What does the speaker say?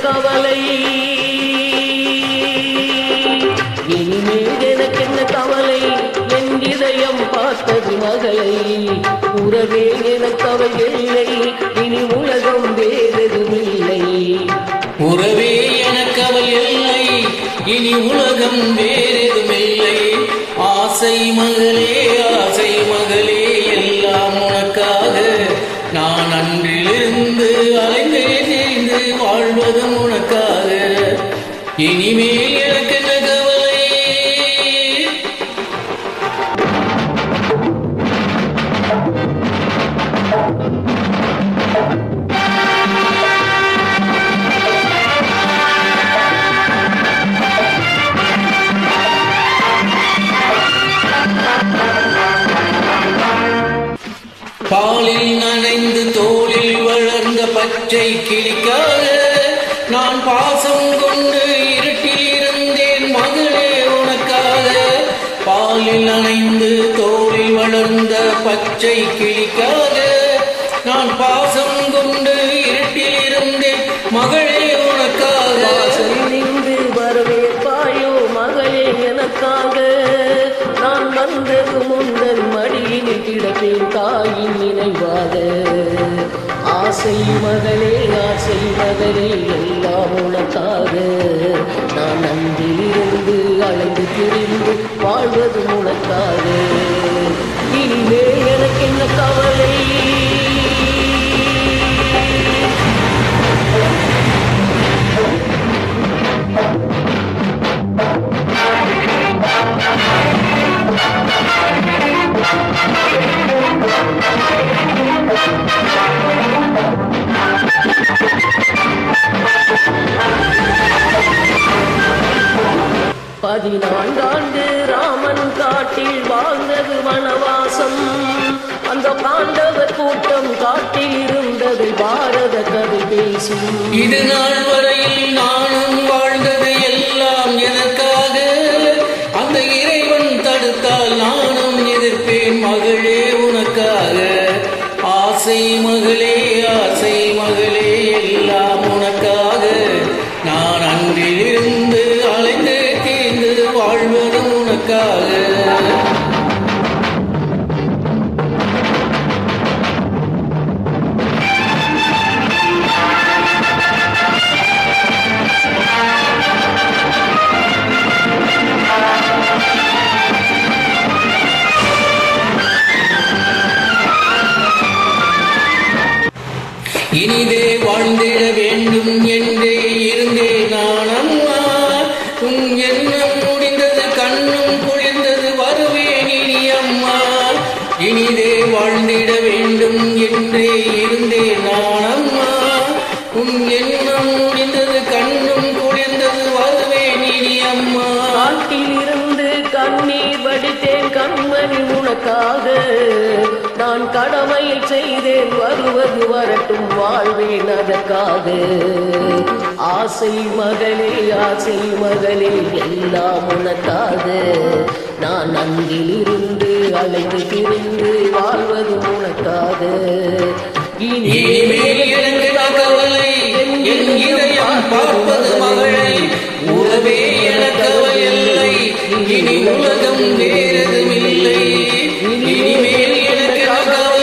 கவலை, இனிமேல் எனக்கென்ன கவலை, என் இதயம் பார்த்தது மகளை. உறவே எனக்கவை இல்லை, இனி உலகம் வேறெதுமில்லை. உறவே எனக்கவை இல்லை, இனி உலகம் வேறெதுமில்லை. ஆசை மகளே, ஆசை மகளே, எல்லாம் உனக்காக. நான் அன்றிலிருந்து அலைந்தே தெரிந்து வாழ்வதும் உனக்காக. இனிமேல் எனக்கு என்ன கவலை. பாலில் நனைந்து தோளில் வளர்ந்த பச்சை கிளிக்காக நான் பாசம் கொண்டு இருட்டில் இருந்தேன் மகளே உனக்காக. பாலில் நனைந்து தோளில் வளர்ந்த பச்சை கிளிக்காக நான் பாசம் கொண்டு இருட்டில் இருந்தேன் மகளே உனக்காக. நின்று வரவேற்பாயோ மகளே எனக்காக. நான் வந்தது முந்தன் மடியினில் கிடப்பேன் தாயின் நினைவாக. ஆசை மகளே, ஆசை மகளே, எல்லாம் உனக்காக. நான் அன்றிலிருந்து அலைந்து திரிந்து வாழ்வது உனக்காக. இனிமே எனக்கு என்ன கவலை. பதினான்காண்டு ராமன் காட்டில் வாழ்ந்தது வனவாசம். அந்த பாண்டவர் கூட்டம் காட்டில் இருந்தது பாரத கதை பேசும். இது நாள் வரையில் நானும் வாழ்ந்தது எல்லாம் எனக்காக. அந்த இறைவன் தடுத்தால் நானும் எதிர்ப்பேன் மகளே உனக்காக. ஆசை மகளே, ஆசை மகளே, எல்லாம் உனக்காக. நான் அன்றிலிருந்து அலைந்து தீர்ந்து வாழ்வதும் உனக்காக. இனிதே வாழ்ந்திட வேண்டும் என்றே இருந்தேன் நான் அம்மா. உன் எண்ணம் முடிந்தது, கண்ணும் குளிர்ந்தது, வருவேன் இனி அம்மா. இனிதே வாழ்ந்திட வேண்டும் என்றே இருந்தேன் நான் அம்மா. உன் எண்ணம் முடிந்தது, கண்ணும் குளிர்ந்தது, வருவேன் இனி அம்மா. காட்டில் இருந்து கண்ணீர் வடித்தேன் கண்மணி உனக்காக. நான் கடமையை செய்தேன், வருவது வரட்டும், வாழ்வேன் அதற்காக. ஆசை மகளே, ஆசை மகளே, எல்லாம் உனக்காக. நான் அங்கிலிருந்து அலைந்து திரிந்து வாழ்வது உனக்காக. இனிமேல் எனக்கு கவலை, என் இதயம் பார்ப்பது மகளை. உறவே எனக்கு இல்லை, இனி உலகம் வேறெதுமில்லை. இனிமேல் எனக்கு கவலை.